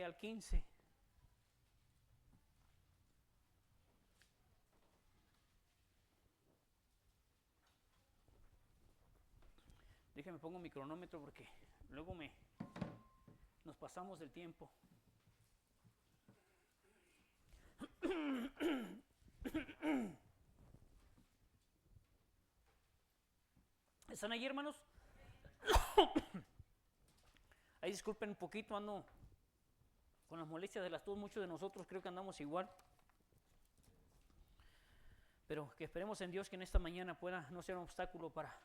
al 15. Déjame pongo mi cronómetro porque luego nos pasamos del tiempo. ¿Están ahí, hermanos? Ahí disculpen un poquito, ando con las molestias de las tos. Muchos de nosotros creo que andamos igual. Pero que esperemos en Dios que en esta mañana pueda no ser un obstáculo para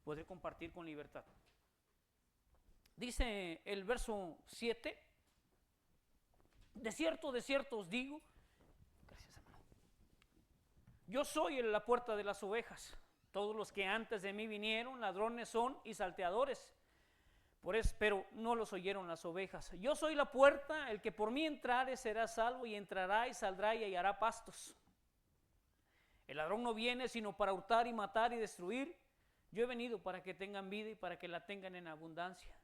poder compartir con libertad. Dice el verso 7, de cierto os digo, gracias hermano, yo soy la puerta de las ovejas. Todos los que antes de mí vinieron, ladrones son y salteadores, pero no los oyeron las ovejas. Yo soy la puerta, el que por mí entrare será salvo, y entrará y saldrá y hallará pastos. El ladrón no viene sino para hurtar y matar y destruir. Yo he venido para que tengan vida y para que la tengan en abundancia.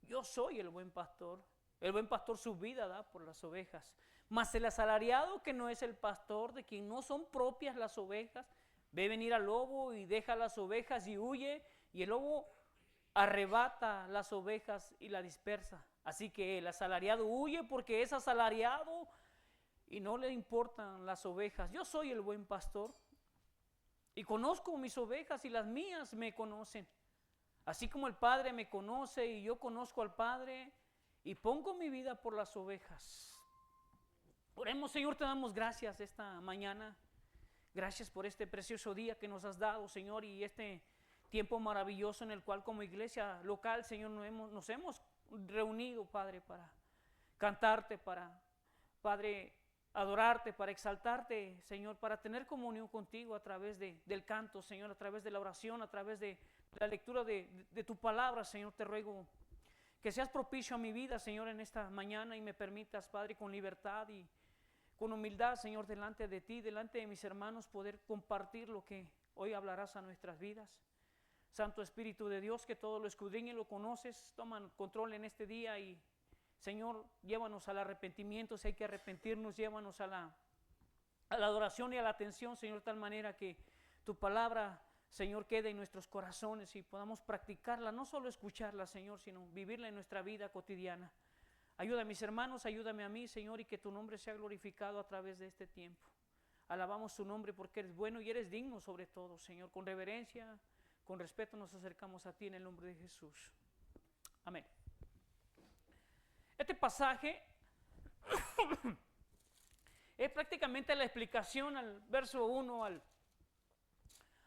Yo soy el buen pastor. El buen pastor su vida da por las ovejas. Mas el asalariado, que no es el pastor, de quien no son propias las ovejas, ve venir al lobo y deja las ovejas y huye, y el lobo arrebata las ovejas y la dispersa. Así que el asalariado huye porque es asalariado y no le importan las ovejas. Yo soy el buen pastor y conozco mis ovejas y las mías me conocen. Así como el Padre me conoce y yo conozco al Padre y pongo mi vida por las ovejas. Oremos, Señor, te damos gracias esta mañana. Gracias por este precioso día que nos has dado, Señor, y este tiempo maravilloso en el cual como iglesia local, Señor, nos hemos reunido, Padre, para cantarte, para, Padre, adorarte, para exaltarte, Señor, para tener comunión contigo a través del canto, Señor, a través de la oración, a través de la lectura de tu palabra. Señor, te ruego que seas propicio a mi vida, Señor, en esta mañana, y me permitas, Padre, con libertad y con humildad, Señor, delante de ti, delante de mis hermanos, poder compartir lo que hoy hablarás a nuestras vidas. Santo Espíritu de Dios, que todo lo escudriñe y lo conoces, toma control en este día y, Señor, llévanos al arrepentimiento. Si hay que arrepentirnos, llévanos a la adoración y a la atención, Señor, de tal manera que tu palabra, Señor, quede en nuestros corazones y podamos practicarla, no solo escucharla, Señor, sino vivirla en nuestra vida cotidiana. Ayuda a mis hermanos, ayúdame a mí, Señor, y que tu nombre sea glorificado a través de este tiempo. Alabamos tu nombre porque eres bueno y eres digno sobre todo, Señor. Con reverencia, con respeto nos acercamos a ti en el nombre de Jesús. Amén. Este pasaje es prácticamente la explicación al verso 1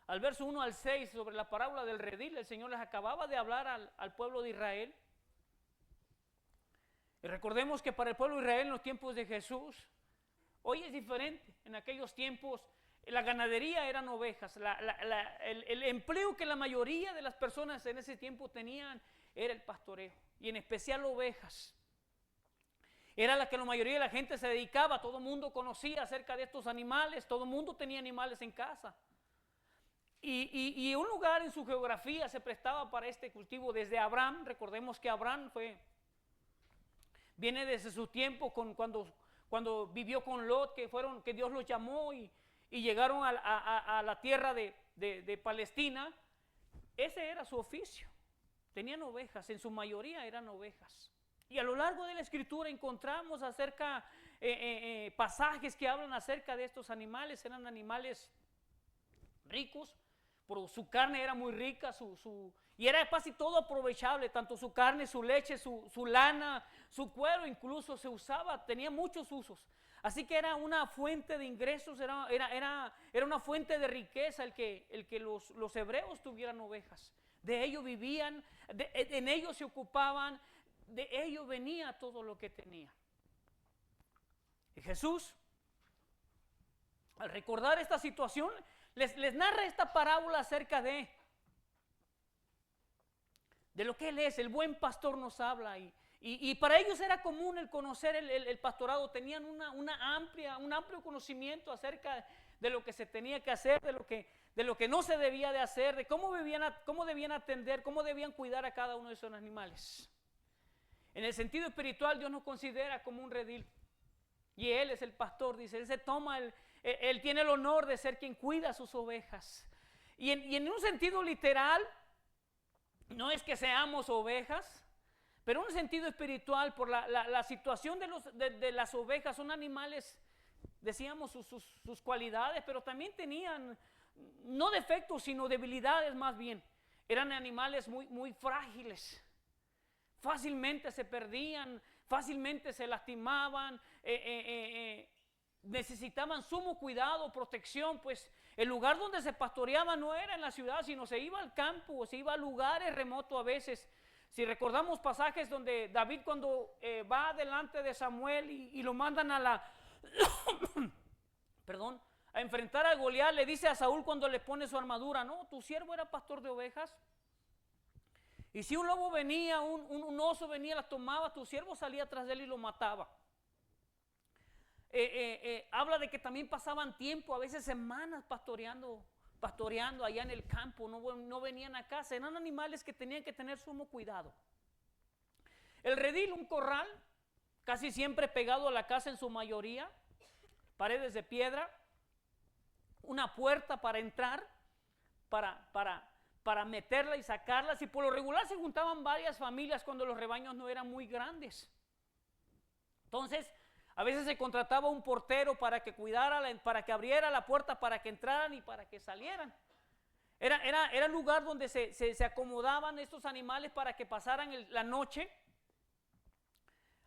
al verso 1 al 6 sobre la parábola del redil. El Señor les acababa de hablar al pueblo de Israel. Y recordemos que para el pueblo de Israel en los tiempos de Jesús, hoy es diferente. En aquellos tiempos la ganadería eran ovejas. El empleo que la mayoría de las personas en ese tiempo tenían era el pastoreo, y en especial ovejas. Era la que la mayoría de la gente se dedicaba. Todo el mundo conocía acerca de estos animales, todo el mundo tenía animales en casa. Y un lugar en su geografía se prestaba para este cultivo desde Abraham. Recordemos que Abraham viene desde su tiempo cuando vivió con Lot, que Dios los llamó y llegaron a la tierra de Palestina. Ese era su oficio. Tenían ovejas, en su mayoría eran ovejas. Y a lo largo de la Escritura encontramos pasajes que hablan acerca de estos animales. Eran animales ricos, pero su carne era muy rica, y era casi todo aprovechable, tanto su carne, su leche, su lana, su cuero incluso se usaba, tenía muchos usos. Así que era una fuente de ingresos, era una fuente de riqueza el que los hebreos tuvieran ovejas. De ello vivían, en ello se ocupaban, de ello venía todo lo que tenía. Y Jesús, al recordar esta situación, les narra esta parábola acerca de lo que Él es. El buen pastor nos habla y para ellos era común el conocer el pastorado. Tenían un amplio conocimiento acerca de lo que se tenía que hacer, de lo que no se debía de hacer, de cómo debían atender, cómo debían cuidar a cada uno de esos animales. En el sentido espiritual, Dios nos considera como un redil. Y Él es el pastor, dice, Él tiene el honor de ser quien cuida a sus ovejas. Y en un sentido literal, no es que seamos ovejas, pero en un sentido espiritual, por la situación de las ovejas, son animales, decíamos, sus cualidades, pero también tenían, no defectos, sino debilidades más bien. Eran animales muy, muy frágiles. Fácilmente se perdían, fácilmente se lastimaban, necesitaban sumo cuidado, protección, pues el lugar donde se pastoreaba no era en la ciudad, sino se iba al campo o se iba a lugares remotos a veces. Si recordamos pasajes donde David cuando va delante de Samuel y lo mandan a a enfrentar a Goliat, le dice a Saúl cuando le pone su armadura, no, tu siervo era pastor de ovejas. Y si un lobo venía, un oso venía, las tomaba, tu siervo salía tras de él y lo mataba. Habla de que también pasaban tiempo, a veces semanas pastoreando allá en el campo, no venían a casa, eran animales que tenían que tener sumo cuidado. El redil, un corral, casi siempre pegado a la casa en su mayoría, paredes de piedra, una puerta para entrar, para meterla y sacarlas, y por lo regular se juntaban varias familias cuando los rebaños no eran muy grandes. Entonces, a veces se contrataba un portero para que cuidara, para que abriera la puerta, para que entraran y para que salieran. Era el lugar donde se acomodaban estos animales para que pasaran la noche.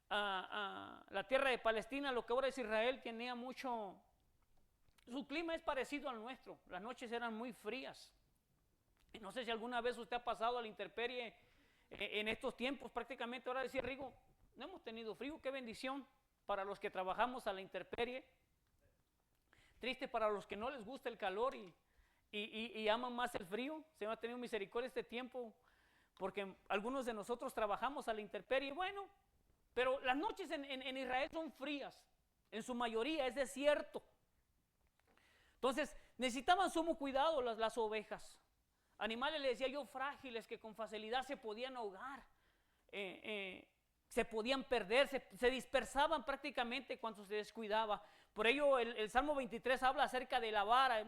La tierra de Palestina, lo que ahora es Israel, tenía mucho, su clima es parecido al nuestro, las noches eran muy frías. Y no sé si alguna vez usted ha pasado a la intemperie en estos tiempos, prácticamente ahora decir, Rigo, no hemos tenido frío, qué bendición para los que trabajamos a la intemperie, triste para los que no les gusta el calor y aman más el frío. Se ha tenido misericordia este tiempo, porque algunos de nosotros trabajamos a la intemperie, bueno, pero las noches en Israel son frías, en su mayoría es desierto. Entonces necesitaban sumo cuidado las ovejas. Animales, le decía yo, frágiles que con facilidad se podían ahogar, se podían perder, se dispersaban prácticamente cuando se descuidaba. Por ello el Salmo 23 habla acerca de la vara,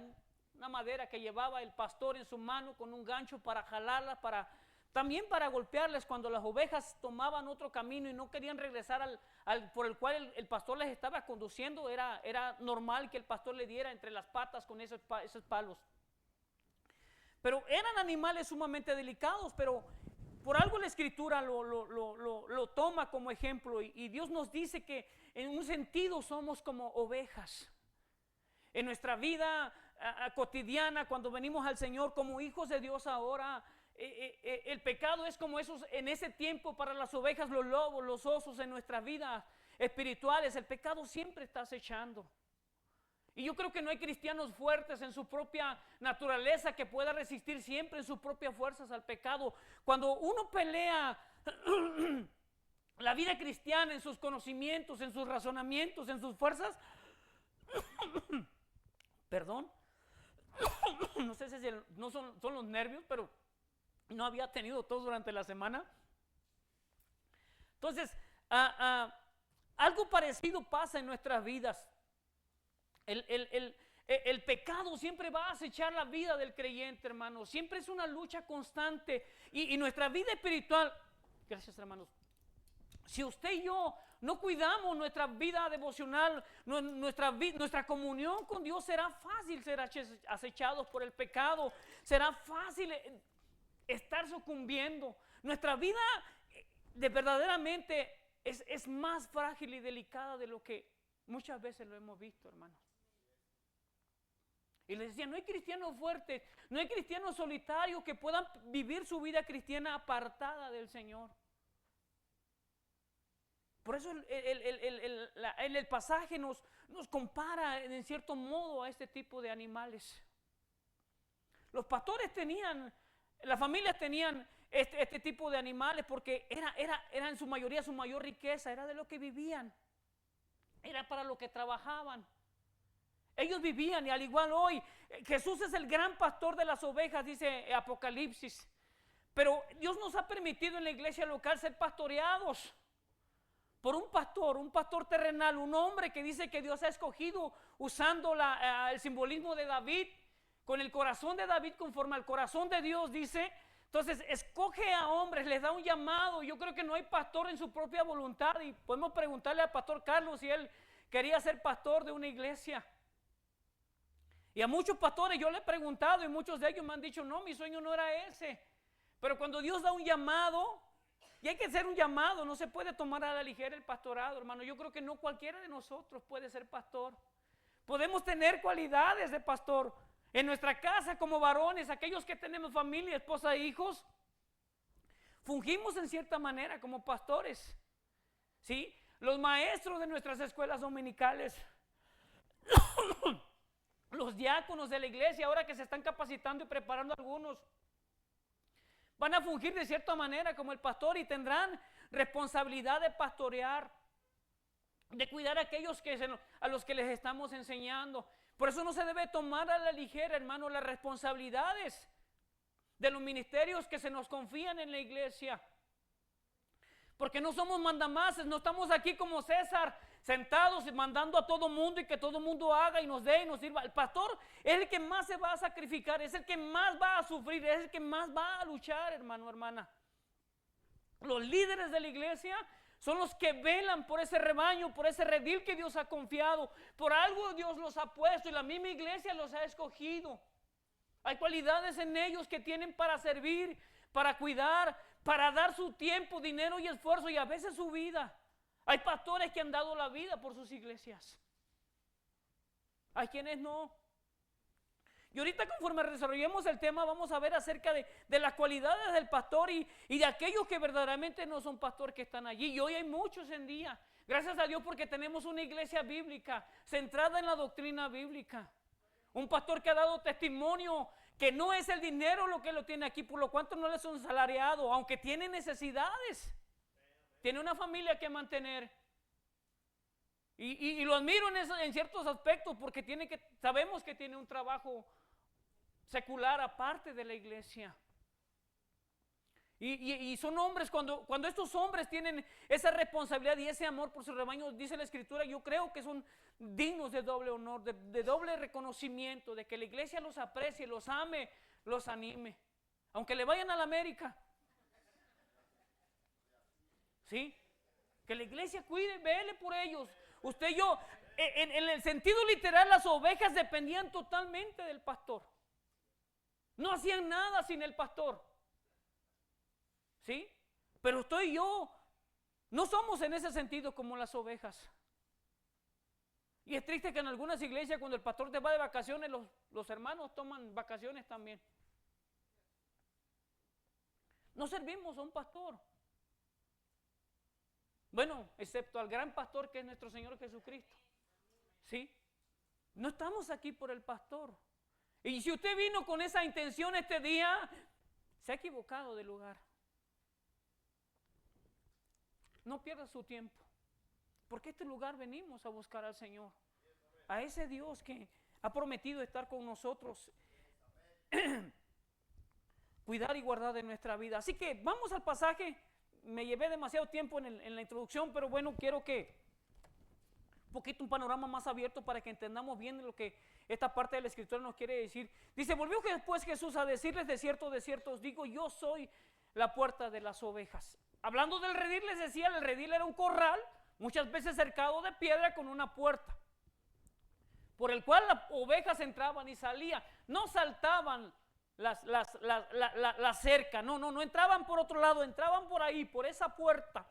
una madera que llevaba el pastor en su mano con un gancho para jalarlas, también para golpearles cuando las ovejas tomaban otro camino y no querían regresar por el cual el pastor les estaba conduciendo. Era normal que el pastor le diera entre las patas con esos palos. Pero eran animales sumamente delicados, pero por algo la Escritura lo toma como ejemplo, y Dios nos dice que en un sentido somos como ovejas. En nuestra vida cotidiana, cuando venimos al Señor como hijos de Dios ahora, el pecado es como esos, en ese tiempo para las ovejas, los lobos, los osos en nuestras vidas espirituales, el pecado siempre está acechando. Y yo creo que no hay cristianos fuertes en su propia naturaleza que pueda resistir siempre en sus propias fuerzas al pecado. Cuando uno pelea la vida cristiana en sus conocimientos, en sus razonamientos, en sus fuerzas, perdón, no sé si no son los nervios, pero no había tenido tos durante la semana. Entonces, algo parecido pasa en nuestras vidas. El pecado siempre va a acechar la vida del creyente, hermano. Siempre es una lucha constante. Y nuestra vida espiritual, gracias, hermanos, si usted y yo no cuidamos nuestra vida devocional, nuestra comunión con Dios, será fácil ser acechados por el pecado. Será fácil estar sucumbiendo. Nuestra vida verdaderamente es más frágil y delicada de lo que muchas veces lo hemos visto, hermanos. Y les decía, no hay cristianos fuertes, no hay cristianos solitarios que puedan vivir su vida cristiana apartada del Señor. Por eso en el pasaje nos compara en cierto modo a este tipo de animales. Los pastores las familias tenían este tipo de animales porque era en su mayoría su mayor riqueza, era de lo que vivían, era para lo que trabajaban. Ellos vivían, y al igual hoy, Jesús es el gran pastor de las ovejas, dice Apocalipsis. Pero Dios nos ha permitido en la iglesia local ser pastoreados. por un pastor terrenal, un hombre que dice que Dios ha escogido usando el simbolismo de David, con el corazón de David conforme al corazón de Dios, dice. Entonces escoge a hombres, les da un llamado. Yo creo que no hay pastor en su propia voluntad, y podemos preguntarle al pastor Carlos si él quería ser pastor de una iglesia. Y a muchos pastores yo le he preguntado y muchos de ellos me han dicho, no, mi sueño no era ese. Pero cuando Dios da un llamado, y hay que hacer un llamado, no se puede tomar a la ligera el pastorado, hermano. Yo creo que no cualquiera de nosotros puede ser pastor. Podemos tener cualidades de pastor en nuestra casa como varones, aquellos que tenemos familia, esposa e hijos. Fungimos en cierta manera como pastores, ¿sí? Los maestros de nuestras escuelas dominicales, los diáconos de la iglesia, ahora que se están capacitando y preparando algunos, van a fungir de cierta manera como el pastor y tendrán responsabilidad de pastorear, de cuidar a aquellos a los que les estamos enseñando. Por eso no se debe tomar a la ligera, hermano, las responsabilidades de los ministerios que se nos confían en la iglesia. Porque no somos mandamases, no estamos aquí como César, sentados y mandando a todo mundo y que todo mundo haga y nos dé y nos sirva. El pastor es el que más se va a sacrificar, es el que más va a sufrir, es el que más va a luchar, hermano, hermana. Los líderes de la iglesia son los que velan por ese rebaño, por ese redil que Dios ha confiado. Por algo Dios los ha puesto y la misma iglesia los ha escogido. Hay cualidades en ellos que tienen para servir, para cuidar, para dar su tiempo, dinero y esfuerzo y a veces su vida. Hay pastores que han dado la vida por sus iglesias. Hay quienes no. Y ahorita conforme desarrollemos el tema vamos a ver acerca de las cualidades del pastor y de aquellos que verdaderamente no son pastores que están allí. Y hoy hay muchos en día. Gracias a Dios porque tenemos una iglesia bíblica centrada en la doctrina bíblica. Un pastor que ha dado testimonio que no es el dinero lo que lo tiene aquí, por lo cuanto no le son salariado, aunque tiene necesidades. Tiene una familia que mantener. Y lo admiro en ciertos aspectos porque sabemos que tiene un trabajo secular aparte de la iglesia. Y son hombres, cuando estos hombres tienen esa responsabilidad y ese amor por su rebaño, dice la Escritura, yo creo que son dignos de doble honor, de doble reconocimiento, de que la iglesia los aprecie, los ame, los anime, aunque le vayan a la América. ¿Sí? Que la iglesia cuide, vele por ellos. Usted y yo, en el sentido literal, las ovejas dependían totalmente del pastor. No hacían nada sin el pastor. ¿Sí? Pero usted y yo no somos en ese sentido como las ovejas. Y es triste que en algunas iglesias cuando el pastor te va de vacaciones, los hermanos toman vacaciones también. No servimos a un pastor. Bueno, excepto al gran pastor que es nuestro Señor Jesucristo. ¿Sí? No estamos aquí por el pastor. Y si usted vino con esa intención este día, se ha equivocado de lugar. No pierda su tiempo. Porque este lugar venimos a buscar al Señor. A ese Dios que ha prometido estar con nosotros. Cuidar y guardar de nuestra vida. Así que vamos al pasaje. Me llevé demasiado tiempo en la introducción, pero bueno, quiero que un poquito un panorama más abierto para que entendamos bien lo que esta parte de la Escritura nos quiere decir. Dice, volvió después Jesús a decirles, de cierto os digo, yo soy la puerta de las ovejas. Hablando del redil, les decía, el redil era un corral, muchas veces cercado de piedra con una puerta, por el cual las ovejas entraban y salían, no saltaban la cerca, no entraban por otro lado, entraban por ahí, por esa puerta,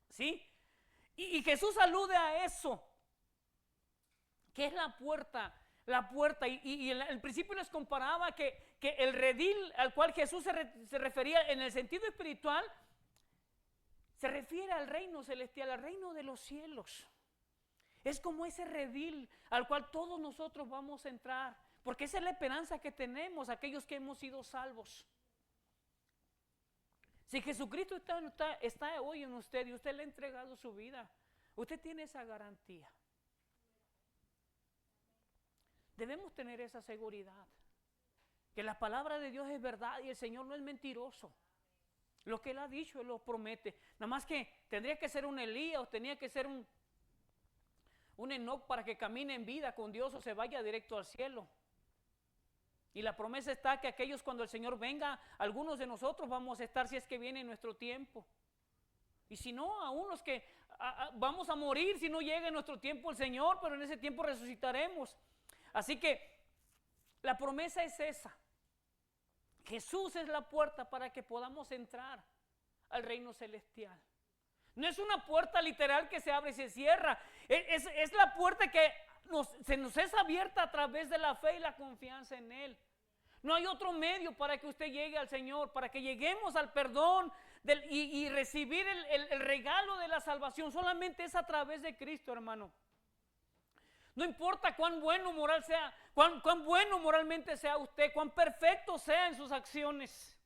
¿sí? Y Jesús alude a eso, que es la puerta, y en el principio les comparaba que el redil al cual Jesús se refería en el sentido espiritual, se refiere al reino celestial, al reino de los cielos. Es como ese redil al cual todos nosotros vamos a entrar, porque esa es la esperanza que tenemos, aquellos que hemos sido salvos. Si Jesucristo está hoy en usted y usted le ha entregado su vida, usted tiene esa garantía. Debemos tener esa seguridad, que la palabra de Dios es verdad y el Señor no es mentiroso. Lo que Él ha dicho, Él lo promete. Nada más que tendría que ser un Elías o tenía que ser un Enoc para que camine en vida con Dios o se vaya directo al cielo. Y la promesa está que aquellos cuando el Señor venga, algunos de nosotros vamos a estar si es que viene en nuestro tiempo. Y si no, aún los que vamos a morir si no llega en nuestro tiempo el Señor, pero en ese tiempo resucitaremos. Así que la promesa es esa. Jesús es la puerta para que podamos entrar al reino celestial. No es una puerta literal que se abre y se cierra. Es la puerta que se nos es abierta a través de la fe y la confianza en Él. No hay otro medio para que usted llegue al Señor, para que lleguemos al perdón y recibir el regalo de la salvación. Solamente es a través de Cristo, hermano. No importa cuán bueno moral sea, cuán bueno moralmente sea usted, cuán perfecto sea en sus acciones.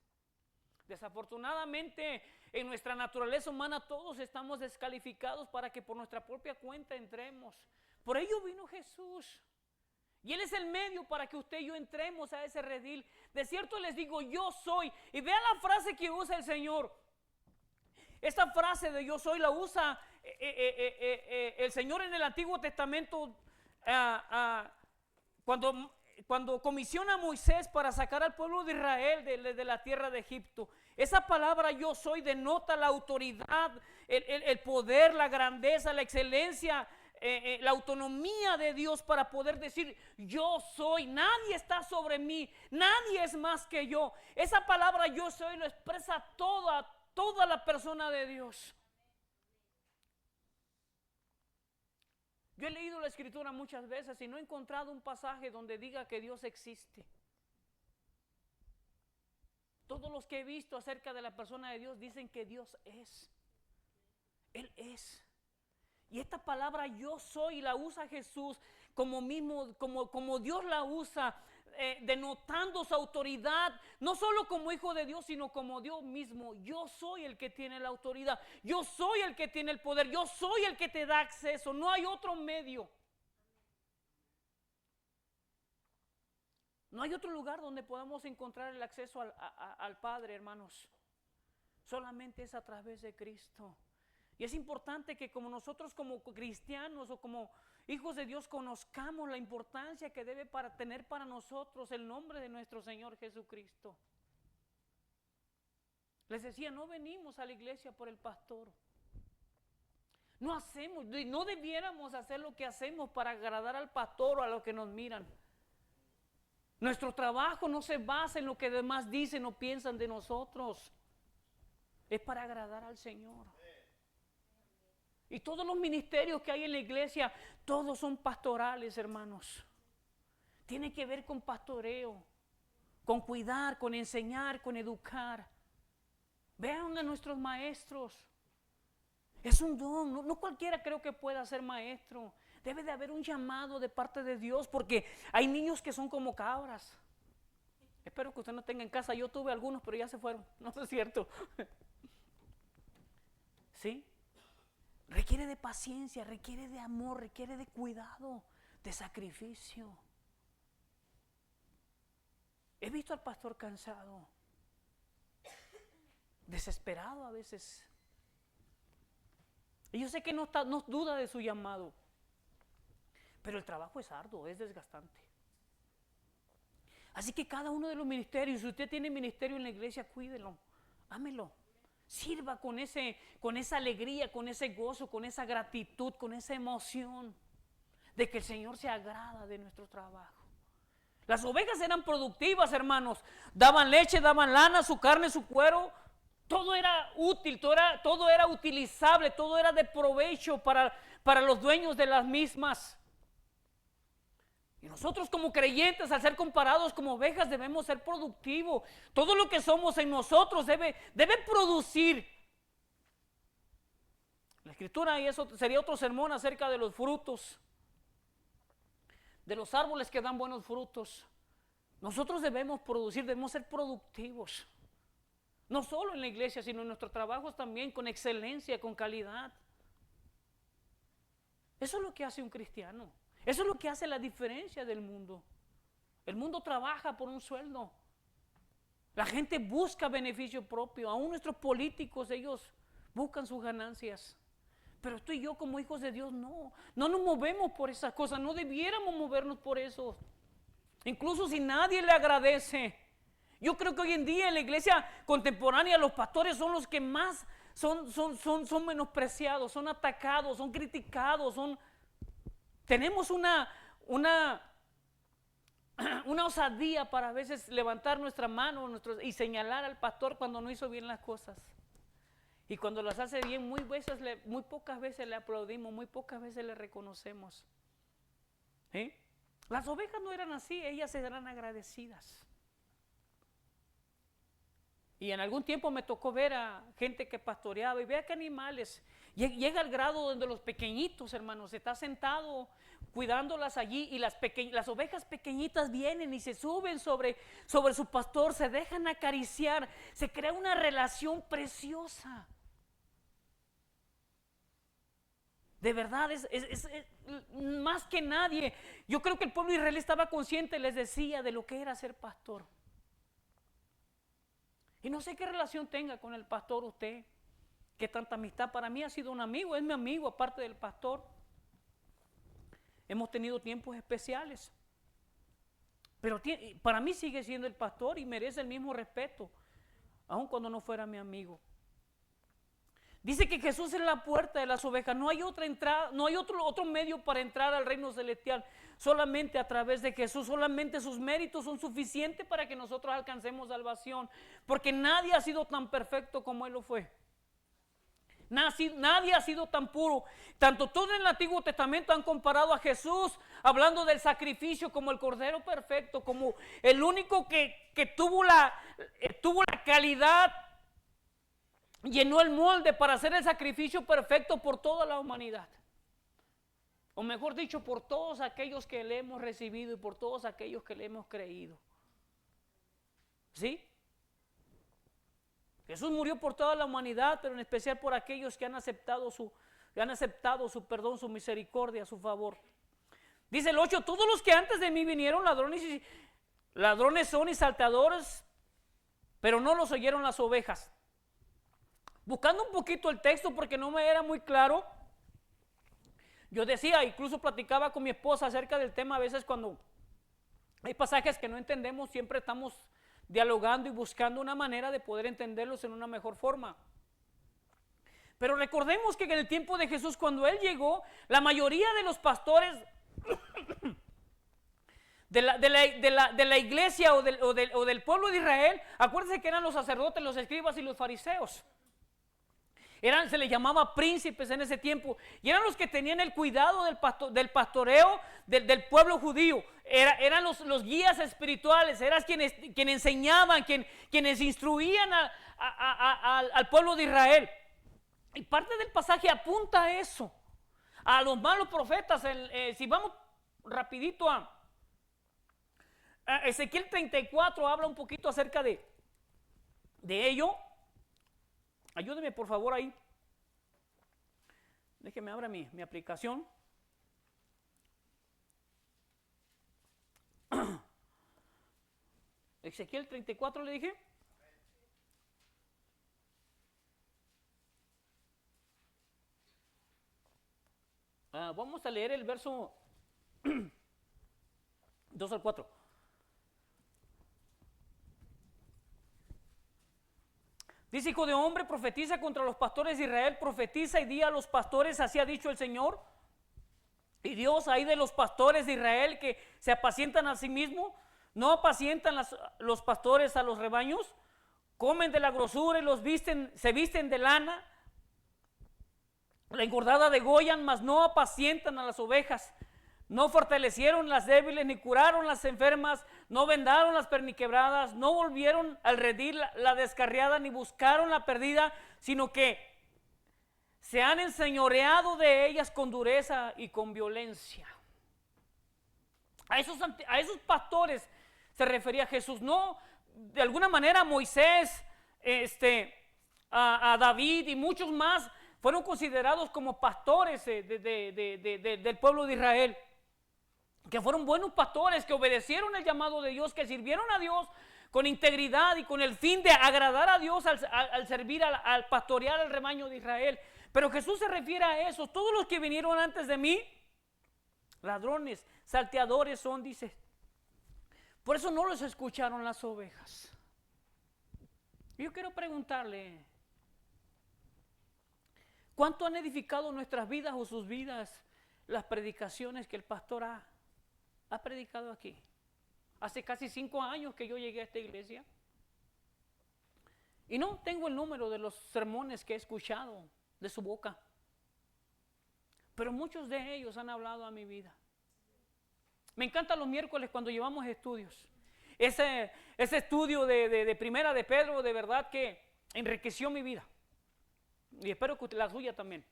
Desafortunadamente, en nuestra naturaleza humana todos estamos descalificados para que por nuestra propia cuenta entremos. Por ello vino Jesús. Y Él es el medio para que usted y yo entremos a ese redil. De cierto les digo, yo soy. Y vean la frase que usa el Señor. Esta frase de yo soy la usa el Señor en el Antiguo Testamento cuando comisiona a Moisés para sacar al pueblo de Israel de la tierra de Egipto. Esa palabra yo soy denota la autoridad, el poder, la grandeza, la excelencia, la autonomía de Dios para poder decir yo soy. Nadie está sobre mí, nadie es más que yo. Esa palabra yo soy lo expresa toda la persona de Dios. Yo he leído la Escritura muchas veces y no he encontrado un pasaje donde diga que Dios existe. Todos los que he visto acerca de la persona de Dios dicen que Dios es. Él es. Y esta palabra yo soy la usa Jesús como Dios la usa, denotando su autoridad, no solo como hijo de Dios, sino como Dios mismo. Yo soy el que tiene la autoridad, yo soy el que tiene el poder, yo soy el que te da acceso, no hay otro medio. No hay otro lugar donde podamos encontrar el acceso al Padre, hermanos. Solamente es a través de Cristo. Y es importante que como nosotros como cristianos o como hijos de Dios conozcamos la importancia que debe tener para nosotros el nombre de nuestro Señor Jesucristo. Les decía, no venimos a la iglesia por el pastor. No debiéramos hacer lo que hacemos para agradar al pastor o a los que nos miran. Nuestro trabajo no se basa en lo que demás dicen o piensan de nosotros. Es para agradar al Señor. Y todos los ministerios que hay en la iglesia, todos son pastorales, hermanos. Tiene que ver con pastoreo, con cuidar, con enseñar, con educar. Vean a nuestros maestros. Es un don, no cualquiera creo que pueda ser maestro. Debe de haber un llamado de parte de Dios porque hay niños que son como cabras. Espero que usted no tenga en casa, yo tuve algunos pero ya se fueron, no es cierto. ¿Sí? Requiere de paciencia, requiere de amor, requiere de cuidado, de sacrificio. He visto al pastor cansado, desesperado a veces. Y yo sé que no duda de su llamado, pero el trabajo es arduo, es desgastante. Así que cada uno de los ministerios, si usted tiene ministerio en la iglesia, cuídelo, ámelo. Sirva con esa alegría, con ese gozo, con esa gratitud, con esa emoción de que el Señor se agrada de nuestro trabajo. Las ovejas eran productivas, hermanos. Daban leche, daban lana, su carne, su cuero. Todo era útil, todo era utilizable, todo era de provecho para los dueños de las mismas. Y nosotros como creyentes, al ser comparados como ovejas, debemos ser productivos. Todo lo que somos en nosotros debe producir. La Escritura, y eso sería otro sermón acerca de los frutos, de los árboles que dan buenos frutos. Nosotros debemos producir, debemos ser productivos. No solo en la iglesia, sino en nuestros trabajos también, con excelencia, con calidad. Eso es lo que hace un cristiano. Eso es lo que hace la diferencia del mundo. El mundo trabaja por un sueldo. La gente busca beneficio propio, aún nuestros políticos, ellos buscan sus ganancias. Pero tú y yo como hijos de Dios no nos movemos por esas cosas, no debiéramos movernos por eso. Incluso si nadie le agradece. Yo creo que hoy en día en la iglesia contemporánea los pastores son los que más son menospreciados, son atacados, son criticados, tenemos una osadía para a veces levantar nuestra mano y señalar al pastor cuando no hizo bien las cosas. Y cuando las hace bien, muy pocas veces le aplaudimos, muy pocas veces le reconocemos. ¿Sí? Las ovejas no eran así, ellas eran agradecidas. Y en algún tiempo me tocó ver a gente que pastoreaba y vea que animales. Llega al grado donde los pequeñitos, hermanos, está sentado cuidándolas allí y las ovejas pequeñitas vienen y se suben sobre su pastor, se dejan acariciar, se crea una relación preciosa. De verdad, es más que nadie. Yo creo que el pueblo de Israel estaba consciente, les decía, de lo que era ser pastor. Y no sé qué relación tenga con el pastor usted, qué tanta amistad. Para mí ha sido un amigo, es mi amigo aparte del pastor. Hemos tenido tiempos especiales. Pero para mí sigue siendo el pastor y merece el mismo respeto, aun cuando no fuera mi amigo. Dice que Jesús es la puerta de las ovejas. No hay otra entrada, no hay otro medio para entrar al reino celestial. Solamente a través de Jesús. Solamente sus méritos son suficientes para que nosotros alcancemos salvación. Porque nadie ha sido tan perfecto como Él lo fue. Nadie ha sido tan puro. Tanto todo en el Antiguo Testamento han comparado a Jesús, hablando del sacrificio, como el Cordero perfecto, como el único que tuvo la calidad, llenó el molde para hacer el sacrificio perfecto por toda la humanidad. O mejor dicho, por todos aquellos que le hemos recibido y por todos aquellos que le hemos creído. ¿Sí? Jesús murió por toda la humanidad, pero en especial por aquellos que han aceptado su perdón, su misericordia, su favor. Dice el 8, todos los que antes de mí vinieron ladrones son y salteadores, pero no los oyeron las ovejas. Buscando un poquito el texto porque no me era muy claro, yo decía, incluso platicaba con mi esposa acerca del tema. A veces cuando hay pasajes que no entendemos, siempre estamos dialogando y buscando una manera de poder entenderlos en una mejor forma. Pero recordemos que en el tiempo de Jesús, cuando Él llegó, la mayoría de los pastores de la iglesia o del pueblo de Israel, acuérdense que eran los sacerdotes, los escribas y los fariseos. Se les llamaba príncipes en ese tiempo, y eran los que tenían el cuidado del pastoreo del pueblo judío. Eran los guías espirituales, eran quienes enseñaban, quienes instruían al pueblo de Israel. Y parte del pasaje apunta a eso, a los malos profetas. Si vamos rapidito a Ezequiel 34, habla un poquito acerca de ello. Ayúdeme por favor ahí. Déjeme abrir mi aplicación. Ezequiel 34 le dije. Vamos a leer el verso 2 al 4. Dice: hijo de hombre, profetiza contra los pastores de Israel, profetiza y di a los pastores, así ha dicho el Señor. Y Dios, hay de los pastores de Israel que se apacientan a sí mismos, no apacientan los pastores a los rebaños, comen de la grosura y se visten de lana, la engordada degollan, mas no apacientan a las ovejas. No fortalecieron las débiles, ni curaron las enfermas, no vendaron las perniquebradas, no volvieron al redil la descarriada, ni buscaron la perdida, sino que se han enseñoreado de ellas con dureza y con violencia. A esos pastores se refería Jesús. No, de alguna manera Moisés, a David y muchos más fueron considerados como pastores del pueblo de Israel, que fueron buenos pastores, que obedecieron el llamado de Dios, que sirvieron a Dios con integridad y con el fin de agradar a Dios al servir, al pastorear al rebaño de Israel. Pero Jesús se refiere a eso. Todos los que vinieron antes de mí, ladrones, salteadores son, dice. Por eso no los escucharon las ovejas. Yo quiero preguntarle, ¿cuánto han edificado nuestras vidas o sus vidas las predicaciones que el pastor ha predicado aquí? Hace casi 5 años que yo llegué a esta iglesia. Y no tengo el número de los sermones que he escuchado de su boca. Pero muchos de ellos han hablado a mi vida. Me encantan los miércoles cuando llevamos estudios. Ese estudio de Primera de Pedro, de verdad que enriqueció mi vida. Y espero que la suya también.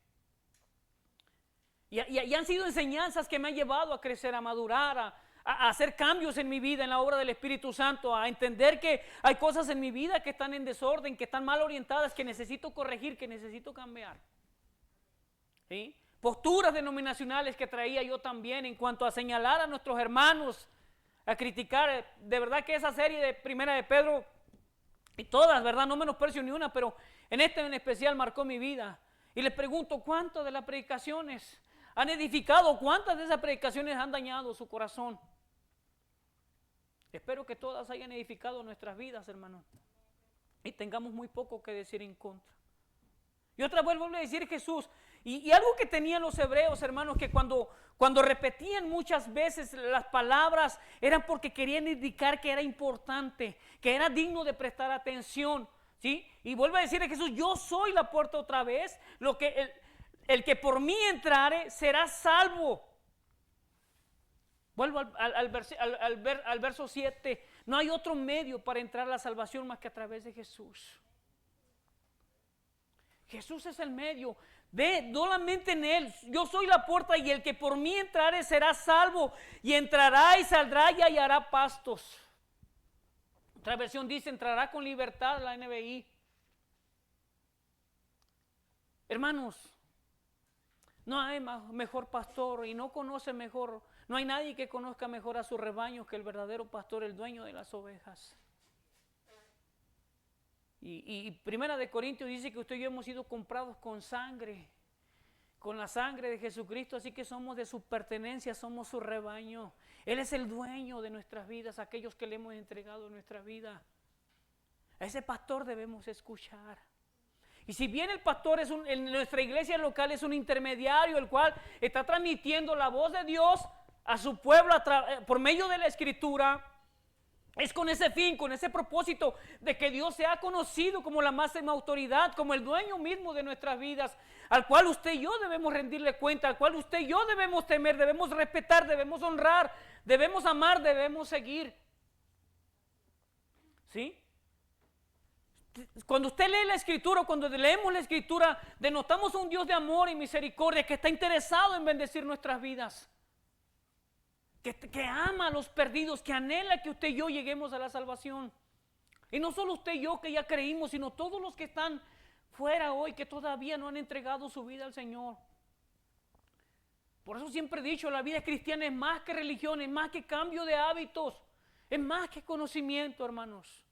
Y han sido enseñanzas que me han llevado a crecer, a madurar, a hacer cambios en mi vida, en la obra del Espíritu Santo, a entender que hay cosas en mi vida que están en desorden, que están mal orientadas, que necesito corregir, que necesito cambiar. ¿Sí? Posturas denominacionales que traía yo también en cuanto a señalar a nuestros hermanos, a criticar. De verdad que esa serie de Primera de Pedro, y todas, ¿verdad? No menosprecio ni una, pero en especial marcó mi vida. Y les pregunto, ¿cuántas de las predicaciones han edificado? ¿Cuántas de esas predicaciones han dañado su corazón? Espero que todas hayan edificado nuestras vidas, hermanos, y tengamos muy poco que decir en contra. Y otra vez vuelvo a decir Jesús, y algo que tenían los hebreos, hermanos, que cuando repetían muchas veces las palabras, eran porque querían indicar que era importante, que era digno de prestar atención, ¿sí? Y vuelvo a decir a Jesús, yo soy la puerta otra vez, el que por mí entrare será salvo. Vuelvo al verso 7. No hay otro medio para entrar a la salvación más que a través de Jesús. Jesús es el medio. Ve solamente en Él. Yo soy la puerta y el que por mí entrare será salvo. Y entrará y saldrá y hallará pastos. Otra versión dice, entrará con libertad, la NBI. Hermanos, no hay mejor pastor y no conoce mejor. No hay nadie que conozca mejor a su rebaño que el verdadero pastor, el dueño de las ovejas. Y Primera de Corintios dice que usted y yo hemos sido comprados con sangre, con la sangre de Jesucristo, así que somos de su pertenencia, somos su rebaño. Él es el dueño de nuestras vidas, aquellos que le hemos entregado nuestra vida. A ese pastor debemos escuchar. Y si bien el pastor en nuestra iglesia local es un intermediario, el cual está transmitiendo la voz de Dios a su pueblo por medio de la Escritura, es con ese fin, con ese propósito de que Dios sea conocido como la máxima autoridad, como el dueño mismo de nuestras vidas, al cual usted y yo debemos rendirle cuenta, al cual usted y yo debemos temer, debemos respetar, debemos honrar, debemos amar, debemos seguir. ¿Sí? Cuando usted lee la Escritura, cuando leemos la Escritura, denotamos a un Dios de amor y misericordia que está interesado en bendecir nuestras vidas. Que ama a los perdidos, que anhela que usted y yo lleguemos a la salvación. Y no solo usted y yo que ya creímos, sino todos los que están fuera hoy, que todavía no han entregado su vida al Señor. Por eso siempre he dicho, la vida cristiana es más que religión, es más que cambio de hábitos, es más que conocimiento, hermanos.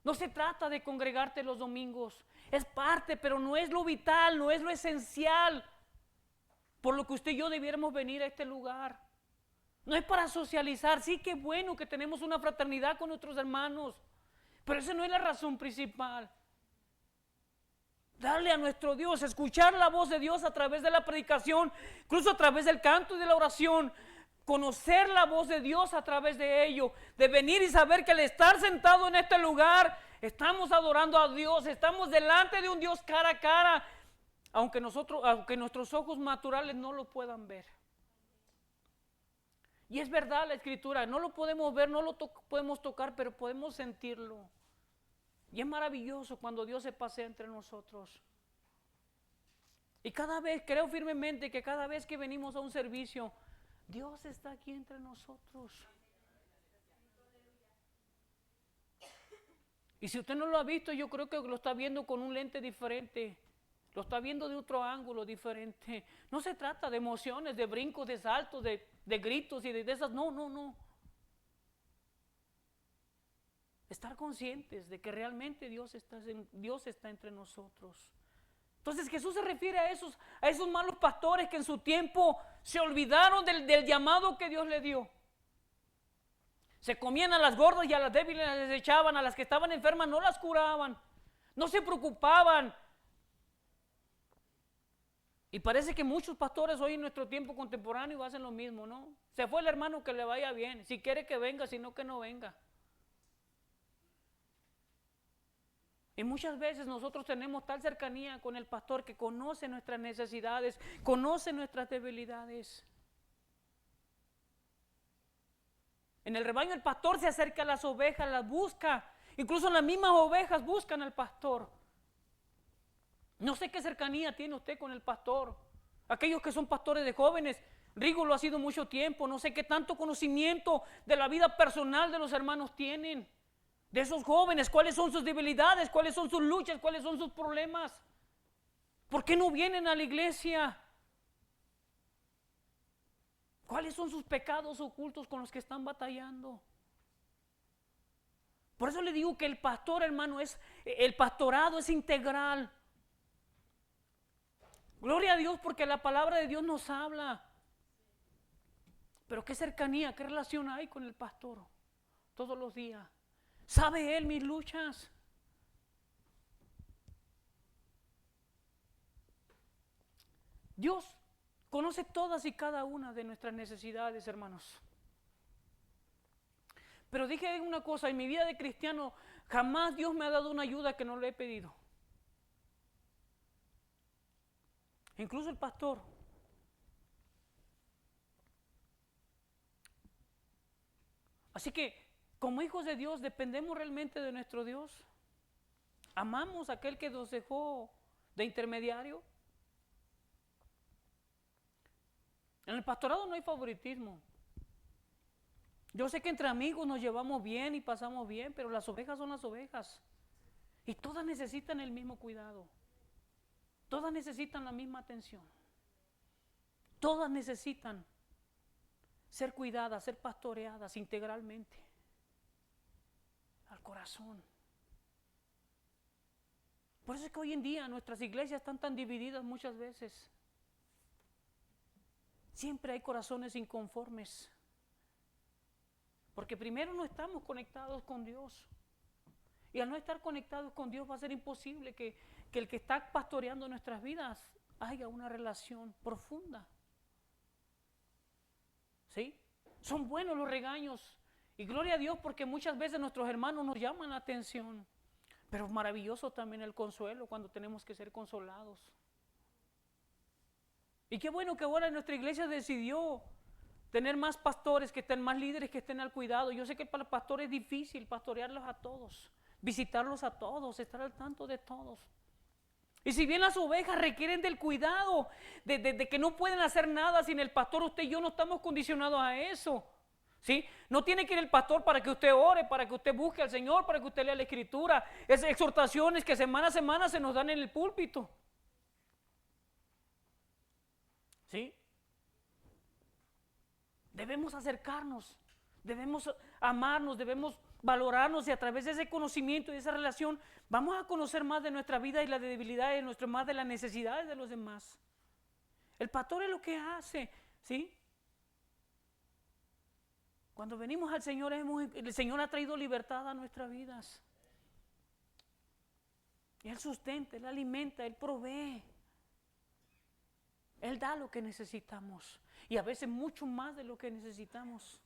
No se trata de congregarte los domingos, es parte, pero no es lo vital, no es lo esencial, por lo que usted y yo debiéramos venir a este lugar. No es para socializar, sí que bueno que tenemos una fraternidad con nuestros hermanos, pero esa no es la razón principal. Darle a nuestro Dios, escuchar la voz de Dios a través de la predicación, incluso a través del canto y de la oración, conocer la voz de Dios a través de ello, de venir y saber que al estar sentado en este lugar, estamos adorando a Dios, estamos delante de un Dios cara a cara, aunque nuestros ojos naturales no lo puedan ver. Y es verdad la Escritura, no lo podemos ver, no lo podemos tocar, pero podemos sentirlo. Y es maravilloso cuando Dios se pasea entre nosotros. Y creo firmemente que cada vez que venimos a un servicio, Dios está aquí entre nosotros. Y si usted no lo ha visto, yo creo que lo está viendo con un lente diferente. Lo está viendo de otro ángulo diferente. No se trata de emociones, de brincos, de saltos, de gritos y de esas. No. Estar conscientes de que realmente Dios está entre nosotros. Entonces Jesús se refiere a esos malos pastores que en su tiempo se olvidaron del llamado que Dios le dio. Se comían a las gordas y a las débiles las desechaban, a las que estaban enfermas no las curaban, no se preocupaban. Y parece que muchos pastores hoy en nuestro tiempo contemporáneo hacen lo mismo, ¿no? Se fue el hermano, que le vaya bien, si quiere que venga, si no, que no venga. Y muchas veces nosotros tenemos tal cercanía con el pastor que conoce nuestras necesidades, conoce nuestras debilidades. En el rebaño el pastor se acerca a las ovejas, las busca. Incluso las mismas ovejas buscan al pastor. No sé qué cercanía tiene usted con el pastor. Aquellos que son pastores de jóvenes, Rigo lo ha sido mucho tiempo. No sé qué tanto conocimiento de la vida personal de los hermanos tienen. De esos jóvenes, cuáles son sus debilidades, cuáles son sus luchas, cuáles son sus problemas. ¿Por qué no vienen a la iglesia? ¿Cuáles son sus pecados ocultos con los que están batallando? Por eso le digo que el pastor, hermano, el pastorado es integral. Gloria a Dios, porque la palabra de Dios nos habla. Pero qué cercanía, qué relación hay con el pastor todos los días. ¿Sabe él mis luchas? Dios conoce todas y cada una de nuestras necesidades, hermanos. Pero dije una cosa, en mi vida de cristiano jamás Dios me ha dado una ayuda que no le he pedido. Incluso el pastor. Así que como hijos de Dios dependemos realmente de nuestro Dios. Amamos a aquel que nos dejó de intermediario. En el pastorado no hay favoritismo. Yo sé que entre amigos nos llevamos bien y pasamos bien, pero las ovejas son las ovejas. Y todas necesitan el mismo cuidado. Todas necesitan la misma atención. Todas necesitan ser cuidadas, ser pastoreadas integralmente. Al corazón. Por eso es que hoy en día nuestras iglesias están tan divididas muchas veces. Siempre hay corazones inconformes. Porque primero no estamos conectados con Dios. Y al no estar conectados con Dios va a ser imposible que el que está pastoreando nuestras vidas haya una relación profunda. ¿Sí? Son buenos los regaños. Y gloria a Dios porque muchas veces nuestros hermanos nos llaman la atención. Pero es maravilloso también el consuelo cuando tenemos que ser consolados. Y qué bueno que ahora nuestra iglesia decidió tener más pastores, que estén más líderes, que estén al cuidado. Yo sé que para el pastor es difícil pastorearlos a todos, visitarlos a todos, estar al tanto de todos. Y si bien las ovejas requieren del cuidado, de que no pueden hacer nada sin el pastor, usted y yo no estamos condicionados a eso. ¿Sí? No tiene que ir el pastor para que usted ore, para que usted busque al Señor, para que usted lea la Escritura. Esas exhortaciones que semana a semana se nos dan en el púlpito. ¿Sí? Debemos acercarnos, debemos amarnos, debemos valorarnos y a través de ese conocimiento y de esa relación vamos a conocer más de nuestra vida y las debilidades, más de las necesidades de los demás. El pastor es lo que hace, ¿sí? Cuando venimos al Señor, el Señor ha traído libertad a nuestras vidas. Él sustenta, Él alimenta, Él provee. Él da lo que necesitamos y a veces mucho más de lo que necesitamos.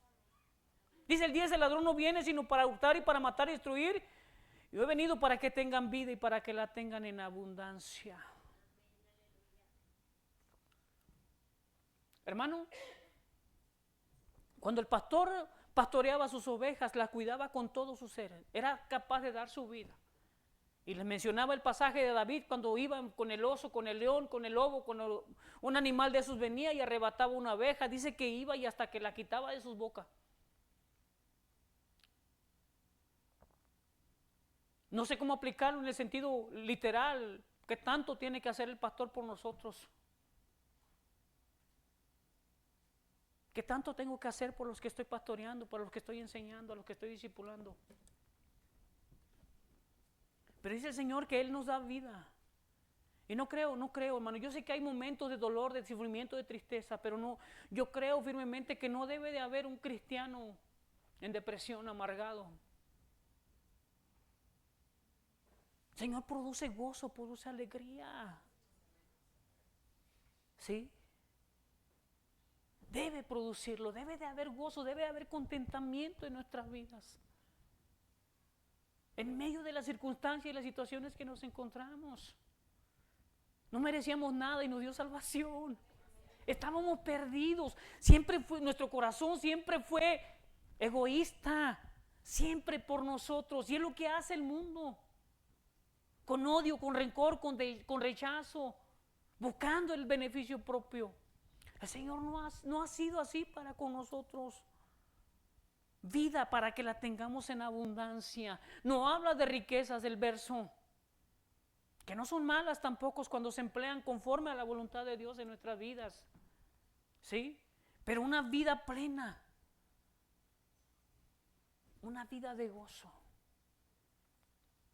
Dice el 10, el ladrón no viene sino para hurtar y para matar y destruir. Yo he venido para que tengan vida y para que la tengan en abundancia. Hermano, cuando el pastor pastoreaba sus ovejas, las cuidaba con todo su ser, era capaz de dar su vida. Y les mencionaba el pasaje de David cuando iban con el oso, con el león, con el lobo, un animal de esos venía y arrebataba una oveja. Dice que iba y hasta que la quitaba de sus bocas. No sé cómo aplicarlo en el sentido literal, que tanto tiene que hacer el pastor por nosotros. ¿Qué tanto tengo que hacer por los que estoy pastoreando, por los que estoy enseñando, a los que estoy discipulando? Pero dice el Señor que Él nos da vida. Y no creo, hermano. Yo sé que hay momentos de dolor, de sufrimiento, de tristeza, pero no, yo creo firmemente que no debe de haber un cristiano en depresión, amargado. El Señor produce gozo, produce alegría. ¿Sí? Debe producirlo, debe de haber gozo, debe de haber contentamiento en nuestras vidas. En medio de las circunstancias y las situaciones que nos encontramos. No merecíamos nada y nos dio salvación. Estábamos perdidos. Nuestro corazón siempre fue egoísta, siempre por nosotros. Y es lo que hace el mundo. Con odio, con rencor, con rechazo, buscando el beneficio propio. El Señor no ha sido así para con nosotros. Vida para que la tengamos en abundancia. No habla de riquezas el verso, que no son malas tampoco cuando se emplean conforme a la voluntad de Dios en nuestras vidas. ¿Sí? Pero una vida plena. Una vida de gozo.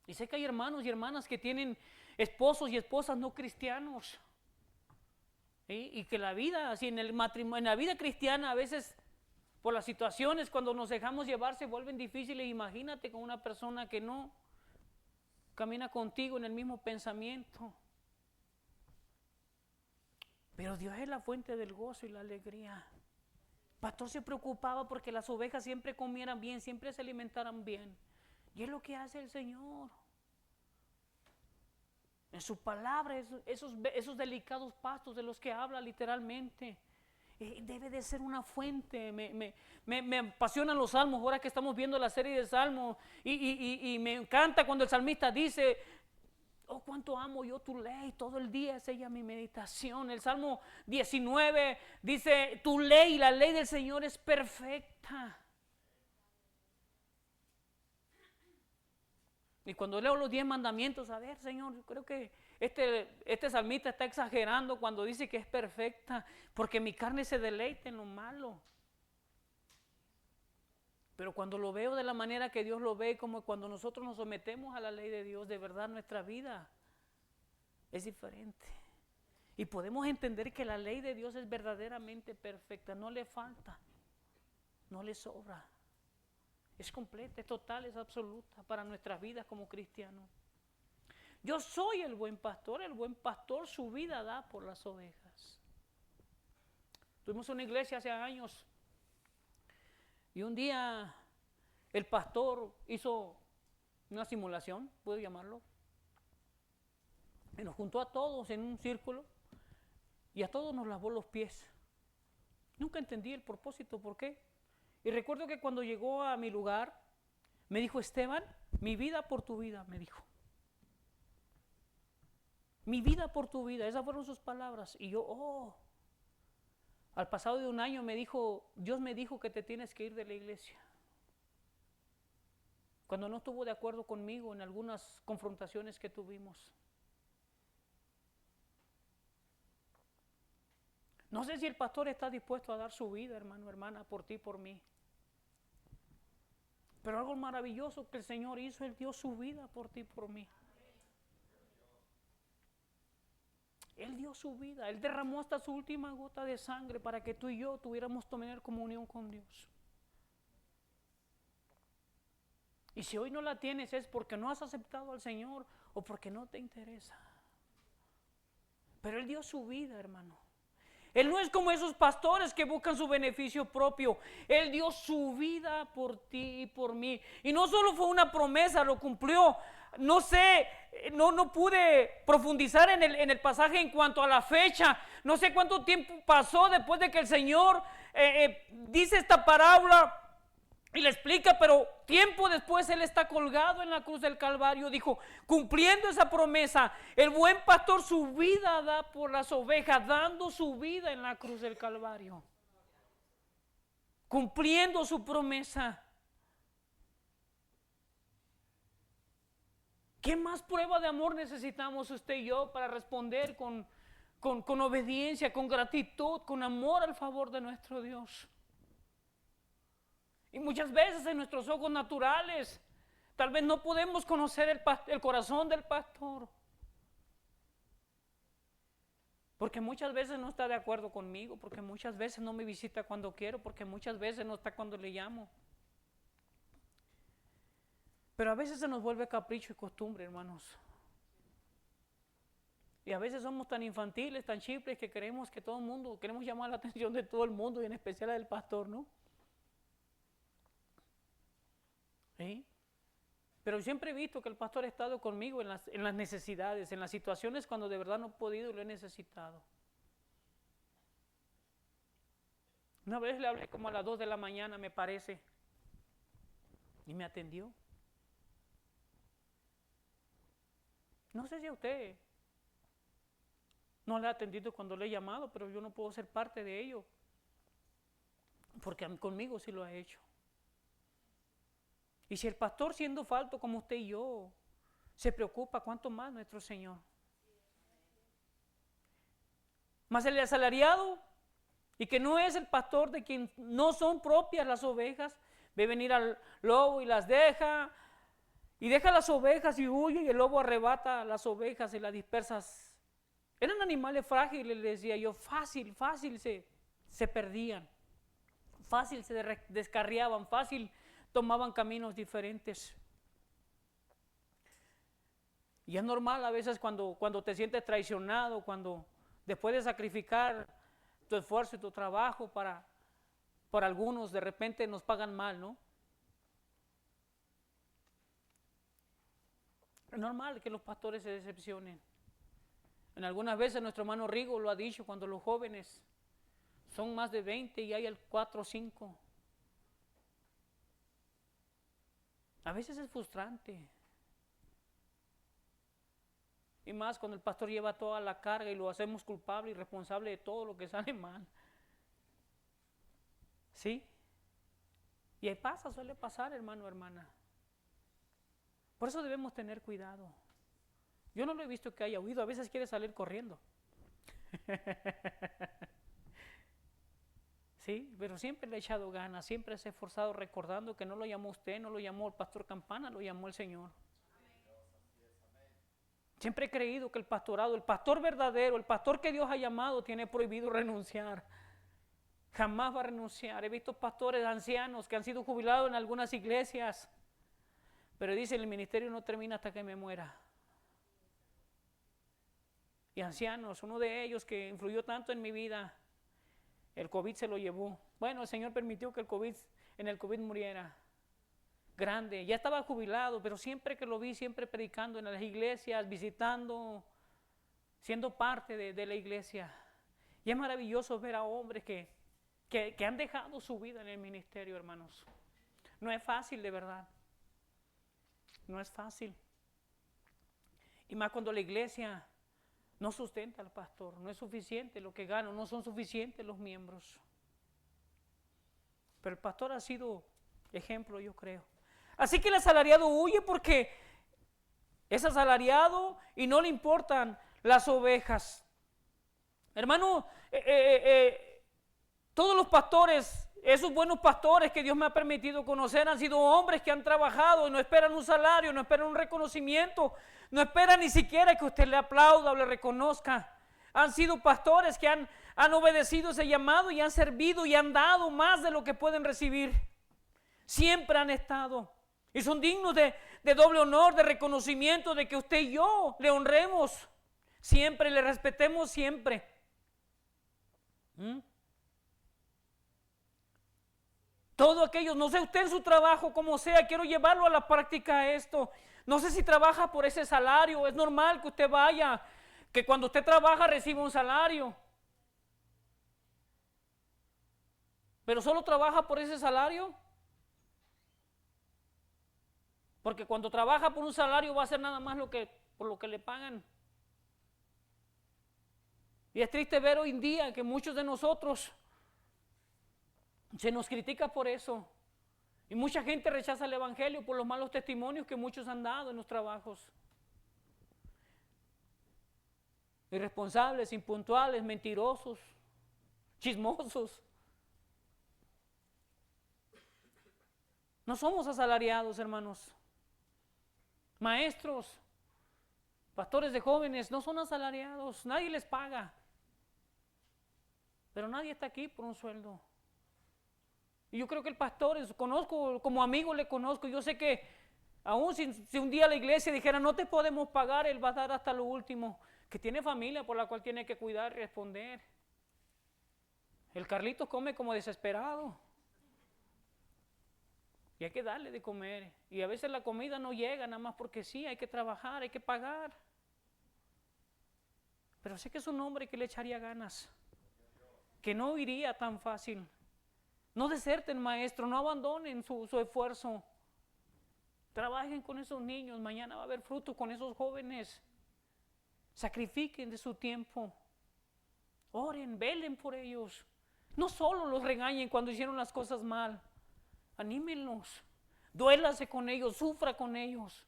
Y sé que hay hermanos y hermanas que tienen esposos y esposas no cristianos. ¿Sí? Y que la vida, así en el matrimonio, en la vida cristiana a veces por las situaciones cuando nos dejamos llevar se vuelven difíciles. Imagínate con una persona que no camina contigo en el mismo pensamiento. Pero Dios es la fuente del gozo y la alegría. El pastor se preocupaba porque las ovejas siempre comieran bien, siempre se alimentaran bien. Y es lo que hace el Señor. En su palabra, esos delicados pastos de los que habla literalmente. Debe de ser una fuente. Me apasionan los salmos ahora que estamos viendo la serie de salmos y me encanta cuando el salmista dice: oh, cuánto amo yo tu ley, todo el día es ella mi meditación. El Salmo 19 dice: tu ley, la ley del Señor es perfecta. Y cuando leo los 10 mandamientos, a ver, Señor, yo creo que este salmista está exagerando cuando dice que es perfecta, porque mi carne se deleita en lo malo. Pero cuando lo veo de la manera que Dios lo ve, como cuando nosotros nos sometemos a la ley de Dios, de verdad nuestra vida es diferente. Y podemos entender que la ley de Dios es verdaderamente perfecta, no le falta, no le sobra. Es completa, es total, es absoluta para nuestras vidas como cristianos. Yo soy el buen pastor su vida da por las ovejas. Tuvimos una iglesia hace años y un día el pastor hizo una simulación, puedo llamarlo, y nos juntó a todos en un círculo y a todos nos lavó los pies. Nunca entendí el propósito, ¿por qué? Y recuerdo que cuando llegó a mi lugar, me dijo: Esteban, mi vida por tu vida, me dijo. Mi vida por tu vida, esas fueron sus palabras. Y yo, al pasado de un año Dios me dijo que te tienes que ir de la iglesia. Cuando no estuvo de acuerdo conmigo en algunas confrontaciones que tuvimos. No sé si el pastor está dispuesto a dar su vida, hermano, hermana, por ti, por mí. Pero algo maravilloso que el Señor hizo, Él dio su vida por ti, por mí. Él dio su vida, Él derramó hasta su última gota de sangre para que tú y yo tuviéramos tener comunión con Dios. Y si hoy no la tienes es porque no has aceptado al Señor o porque no te interesa. Pero Él dio su vida, hermano. Él no es como esos pastores que buscan su beneficio propio. Él dio su vida por ti y por mí. Y no solo fue una promesa, lo cumplió. No sé, no pude profundizar en el pasaje en cuanto a la fecha. No sé cuánto tiempo pasó después de que el Señor dice esta parábola y le explica, pero tiempo después Él está colgado en la cruz del Calvario. Dijo, cumpliendo esa promesa, el buen pastor su vida da por las ovejas, dando su vida en la cruz del Calvario. Cumpliendo su promesa. ¿Qué más prueba de amor necesitamos usted y yo para responder con obediencia, con gratitud, con amor al favor de nuestro Dios? Y muchas veces en nuestros ojos naturales Tal vez no podemos conocer el corazón del pastor, porque muchas veces no está de acuerdo conmigo, porque muchas veces no me visita cuando quiero, porque muchas veces no está cuando le llamo. Pero a veces se nos vuelve capricho y costumbre, hermanos. Y a veces somos tan infantiles, tan chiples, que queremos que todo el mundo, queremos llamar la atención de todo el mundo y en especial del pastor, ¿no? ¿Sí? Pero siempre he visto que el pastor ha estado conmigo en las necesidades, en las situaciones cuando de verdad no he podido y lo he necesitado. Una vez le hablé como a las 2 de la mañana, me parece, y me atendió. No sé si a usted no le ha atendido cuando le he llamado, pero yo no puedo ser parte de ello, porque conmigo sí lo ha hecho. Y si el pastor, siendo falto como usted y yo, se preocupa, ¿cuánto más nuestro Señor? Más el asalariado, y que no es el pastor de quien no son propias las ovejas, ve venir al lobo y las deja, y deja las ovejas y huye, y el lobo arrebata las ovejas y las dispersa. Eran animales frágiles, les decía yo, fácil se perdían, fácil se descarriaban, fácil tomaban caminos diferentes. Y es normal a veces cuando te sientes traicionado, cuando después de sacrificar tu esfuerzo y tu trabajo por algunos, de repente nos pagan mal, ¿no? Es normal que los pastores se decepcionen. En algunas veces nuestro hermano Rigo lo ha dicho, cuando los jóvenes son más de 20 y hay el 4 o 5. A veces es frustrante. Y más cuando el pastor lleva toda la carga y lo hacemos culpable y responsable de todo lo que sale mal. ¿Sí? Y ahí pasa, suele pasar, hermano, hermana. Por eso debemos tener cuidado. Yo no lo he visto que haya huido, a veces quiere salir corriendo. Sí, pero siempre le ha echado ganas, siempre se ha esforzado recordando que no lo llamó usted, no lo llamó el pastor Campana, lo llamó el Señor. Siempre he creído que el pastorado, el pastor verdadero, el pastor que Dios ha llamado, tiene prohibido renunciar. Jamás va a renunciar. He visto pastores ancianos que han sido jubilados en algunas iglesias, pero dicen el ministerio no termina hasta que me muera. Y ancianos, uno de ellos que influyó tanto en mi vida, el COVID se lo llevó. Bueno, el Señor permitió que en el COVID muriera. Grande, ya estaba jubilado, pero siempre que lo vi, siempre predicando en las iglesias, visitando, siendo parte de la iglesia. Y es maravilloso ver a hombres que han dejado su vida en el ministerio, hermanos. No es fácil, de verdad. No es fácil. Y más cuando la iglesia no sustenta al pastor, no es suficiente lo que gana, no son suficientes los miembros. Pero el pastor ha sido ejemplo, yo creo. Así que el asalariado huye porque es asalariado y no le importan las ovejas. Hermano, todos los pastores, esos buenos pastores que Dios me ha permitido conocer, han sido hombres que han trabajado y no esperan un salario, no esperan un reconocimiento, no esperan ni siquiera que usted le aplauda o le reconozca. Han sido pastores que han obedecido ese llamado y han servido y han dado más de lo que pueden recibir. Siempre han estado. Y son dignos de doble honor, de reconocimiento, de que usted y yo le honremos siempre, le respetemos siempre. Todo aquello, no sé usted en su trabajo, como sea, quiero llevarlo a la práctica esto. No sé si trabaja por ese salario, es normal que usted vaya, que cuando usted trabaja reciba un salario. Pero solo trabaja por ese salario. Porque cuando trabaja por un salario va a hacer nada más por lo que le pagan. Y es triste ver hoy en día que muchos de nosotros se nos critica por eso. Y mucha gente rechaza el evangelio por los malos testimonios que muchos han dado en los trabajos. Irresponsables, impuntuales, mentirosos, chismosos. No somos asalariados, hermanos. Maestros, pastores de jóvenes, no son asalariados, nadie les paga. Pero nadie está aquí por un sueldo. Y yo creo que el pastor, conozco, como amigo le conozco, yo sé que aún si un día la iglesia dijera no te podemos pagar, él va a dar hasta lo último, que tiene familia por la cual tiene que cuidar y responder. El Carlitos come como desesperado. Y hay que darle de comer. Y a veces la comida no llega nada más porque sí, hay que trabajar, hay que pagar. Pero sé que es un hombre que le echaría ganas, que no iría tan fácil. No deserten, maestro, no abandonen su esfuerzo. Trabajen con esos niños, mañana va a haber fruto con esos jóvenes. Sacrifiquen de su tiempo. Oren, velen por ellos. No solo los regañen cuando hicieron las cosas mal. Anímenlos. Duélase con ellos, sufra con ellos.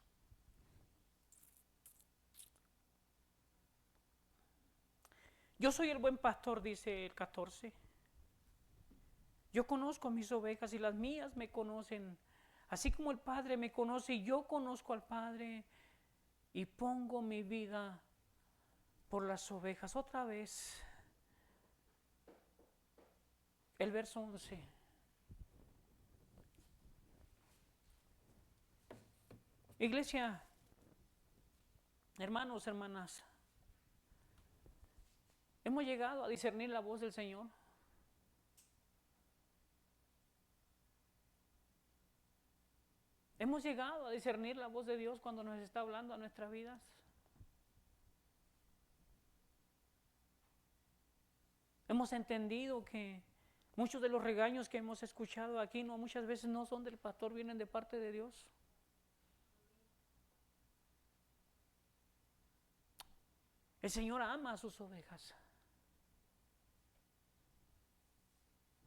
Yo soy el buen pastor, dice el 14. Yo conozco a mis ovejas y las mías me conocen. Así como el Padre me conoce y yo conozco al Padre y pongo mi vida por las ovejas. Otra vez, el verso 11. Iglesia, hermanos, hermanas, hemos llegado a discernir la voz del Señor. Hemos llegado a discernir la voz de Dios cuando nos está hablando a nuestras vidas. Hemos entendido que muchos de los regaños que hemos escuchado aquí muchas veces no son del pastor, vienen de parte de Dios. El Señor ama a sus ovejas.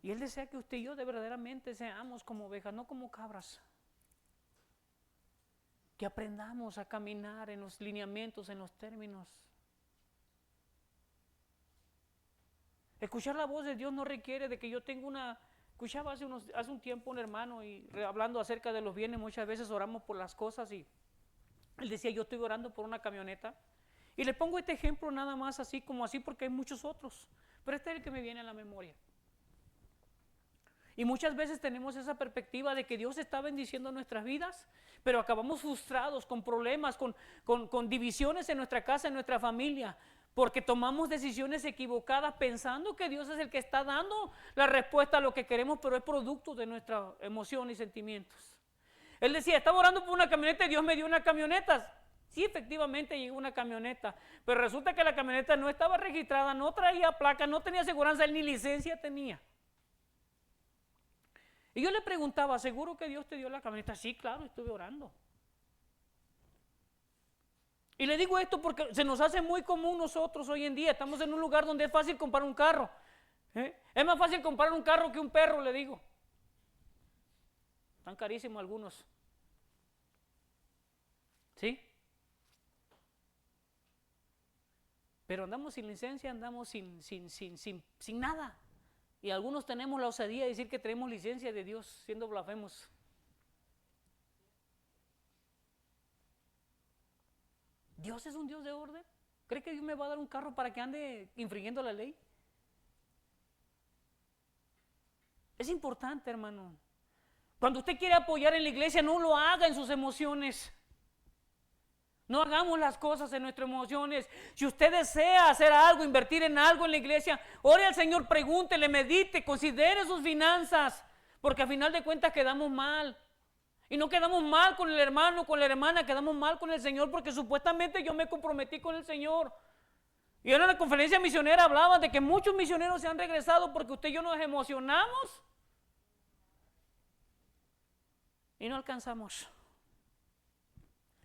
Y Él desea que usted y yo de verdaderamente seamos como ovejas, no como cabras. Que aprendamos a caminar en los lineamientos, en los términos. Escuchar la voz de Dios no requiere de que yo tenga escuchaba hace un tiempo un hermano y hablando acerca de los bienes, muchas veces oramos por las cosas y él decía, yo estoy orando por una camioneta. Y le pongo este ejemplo nada más así como así porque hay muchos otros, pero este es el que me viene a la memoria. Y muchas veces tenemos esa perspectiva de que Dios está bendiciendo nuestras vidas, pero acabamos frustrados con problemas, con divisiones en nuestra casa, en nuestra familia, porque tomamos decisiones equivocadas pensando que Dios es el que está dando la respuesta a lo que queremos, pero es producto de nuestra emoción y sentimientos. Él decía, estaba orando por una camioneta y Dios me dio una camioneta. Sí, efectivamente llegó una camioneta, pero resulta que la camioneta no estaba registrada, no traía placa, no tenía aseguranza, él ni licencia tenía. Y yo le preguntaba, ¿seguro que Dios te dio la camioneta? Sí, claro, estuve orando. Y le digo esto porque se nos hace muy común nosotros hoy en día, estamos en un lugar donde es fácil comprar un carro. Es más fácil comprar un carro que un perro, le digo. Están carísimos algunos. ¿Sí? Pero andamos sin licencia, andamos sin nada. Y algunos tenemos la osadía de decir que tenemos licencia de Dios, siendo blasfemos. ¿Dios es un Dios de orden? ¿Cree que Dios me va a dar un carro para que ande infringiendo la ley? Es importante, hermano. Cuando usted quiere apoyar en la iglesia, no lo haga en sus emociones. No hagamos las cosas en nuestras emociones. Si usted desea hacer algo, invertir en algo en la iglesia, ore al Señor, pregúntele, medite, considere sus finanzas, porque al final de cuentas quedamos mal. Y no quedamos mal con el hermano, con la hermana, quedamos mal con el Señor, porque supuestamente yo me comprometí con el Señor. Y ahora en la conferencia misionera hablaban de que muchos misioneros se han regresado porque usted y yo nos emocionamos y no alcanzamos.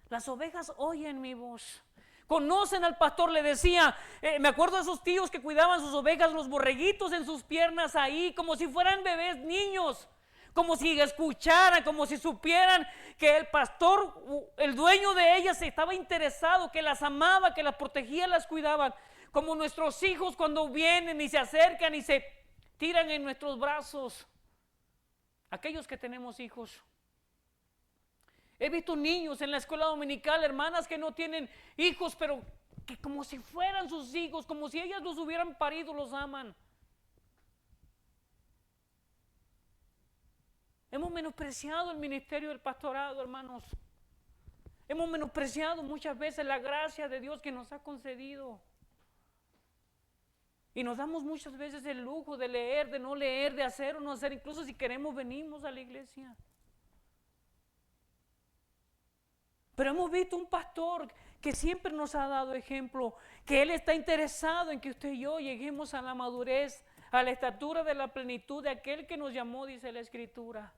Las ovejas oyen mi voz, conocen al pastor, le decía, me acuerdo de esos tíos que cuidaban sus ovejas, los borreguitos en sus piernas ahí, como si fueran bebés, niños, como si escucharan, como si supieran que el pastor, el dueño de ellas estaba interesado, que las amaba, que las protegía, las cuidaba, como nuestros hijos cuando vienen y se acercan y se tiran en nuestros brazos, aquellos que tenemos hijos. He visto niños en la escuela dominical, hermanas que no tienen hijos, pero que como si fueran sus hijos, como si ellas los hubieran parido, los aman. Hemos menospreciado el ministerio del pastorado, hermanos. Hemos menospreciado muchas veces la gracia de Dios que nos ha concedido. Y nos damos muchas veces el lujo de leer, de no leer, de hacer o no hacer. Incluso si queremos venimos a la iglesia. Pero hemos visto un pastor que siempre nos ha dado ejemplo, que Él está interesado en que usted y yo lleguemos a la madurez, a la estatura de la plenitud de aquel que nos llamó, dice la Escritura.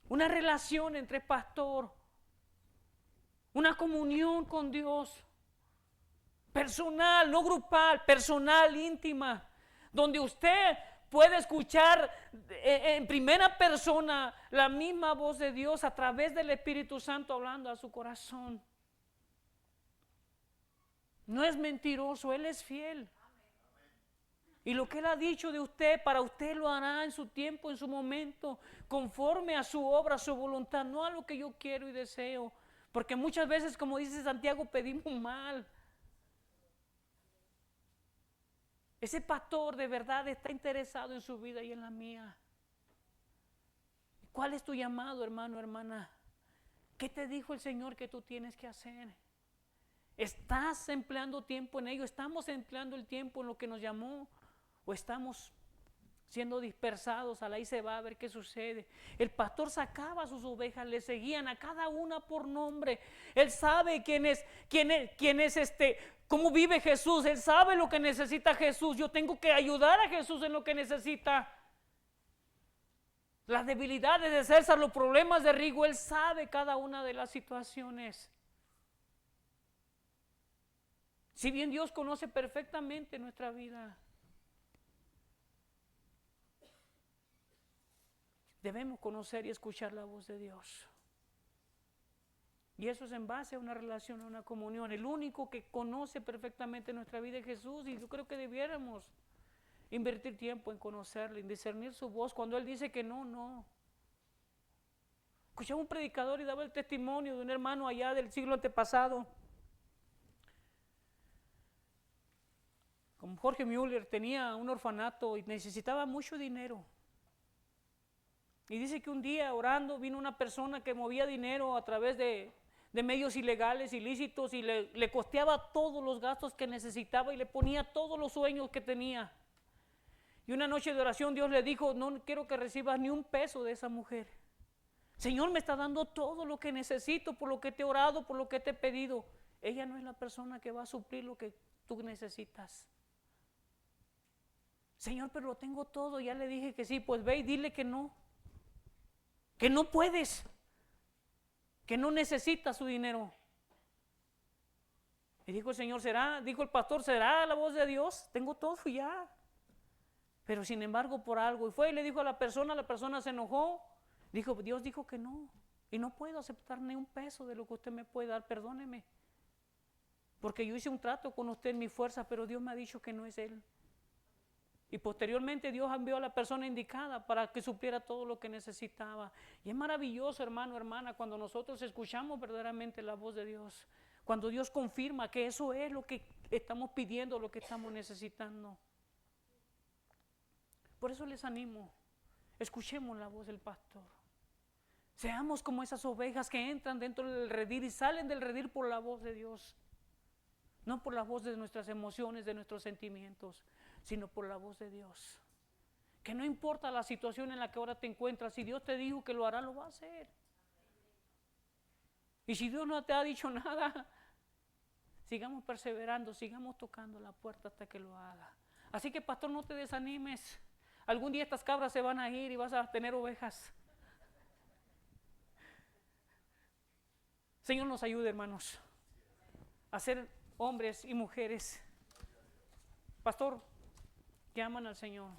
Una relación entre pastor, una comunión con Dios, personal, no grupal, personal, íntima, donde usted puede escuchar en primera persona la misma voz de Dios a través del Espíritu Santo hablando a su corazón. No es mentiroso, Él es fiel. Y lo que Él ha dicho de usted, para usted lo hará en su tiempo, en su momento, conforme a su obra, a su voluntad, no a lo que yo quiero y deseo. Porque muchas veces, como dice Santiago, pedimos mal. Ese pastor de verdad está interesado en su vida y en la mía. ¿Cuál es tu llamado, hermano, hermana? ¿Qué te dijo el Señor que tú tienes que hacer? ¿Estás empleando tiempo en ello? ¿Estamos empleando el tiempo en lo que nos llamó? ¿O estamos siendo dispersados? Ahí se va a ver qué sucede. El pastor sacaba a sus ovejas, le seguían a cada una por nombre. Él sabe cómo vive Jesús. Él sabe lo que necesita Jesús. Yo tengo que ayudar a Jesús en lo que necesita. Las debilidades de César, los problemas de Rigo, Él sabe cada una de las situaciones. Si bien Dios conoce perfectamente nuestra vida, debemos conocer y escuchar la voz de Dios. Y eso es en base a una relación, a una comunión. El único que conoce perfectamente nuestra vida es Jesús, y yo creo que debiéramos invertir tiempo en conocerle, en discernir su voz. Cuando Él dice que no, no. Escuchaba un predicador y daba el testimonio de un hermano allá del siglo antepasado. Como Jorge Müller tenía un orfanato y necesitaba mucho dinero. Y dice que un día orando vino una persona que movía dinero a través de medios ilegales, ilícitos, y le costeaba todos los gastos que necesitaba y le ponía todos los sueños que tenía. Y una noche de oración Dios le dijo: no quiero que recibas ni un peso de esa mujer. Señor, me está dando todo lo que necesito, por lo que te he orado, por lo que te he pedido. Ella no es la persona que va a suplir lo que tú necesitas. Señor, pero lo tengo todo. Ya le dije que sí. Pues ve y dile que no puedes, que no necesitas su dinero. Y dijo el Señor: dijo el pastor, ¿será la voz de Dios? Tengo todo ya. Pero sin embargo por algo. Y fue y le dijo a la persona se enojó. Dijo: Dios dijo que no. Y no puedo aceptar ni un peso de lo que usted me puede dar, perdóneme. Porque yo hice un trato con usted en mi fuerza, pero Dios me ha dicho que no es Él. Y posteriormente Dios envió a la persona indicada para que supliera todo lo que necesitaba. Y es maravilloso, hermano, hermana, cuando nosotros escuchamos verdaderamente la voz de Dios. Cuando Dios confirma que eso es lo que estamos pidiendo, lo que estamos necesitando. Por eso les animo, escuchemos la voz del pastor. Seamos como esas ovejas que entran dentro del redil y salen del redil por la voz de Dios. No por la voz de nuestras emociones, de nuestros sentimientos, sino por la voz de Dios. Que no importa la situación en la que ahora te encuentras, si Dios te dijo que lo hará, lo va a hacer. Y si Dios no te ha dicho nada, sigamos perseverando, sigamos tocando la puerta hasta que lo haga. Así que, pastor, no te desanimes. Algún día estas cabras se van a ir y vas a tener ovejas. Señor nos ayude, hermanos, a ser hombres y mujeres, pastor, que aman al Señor.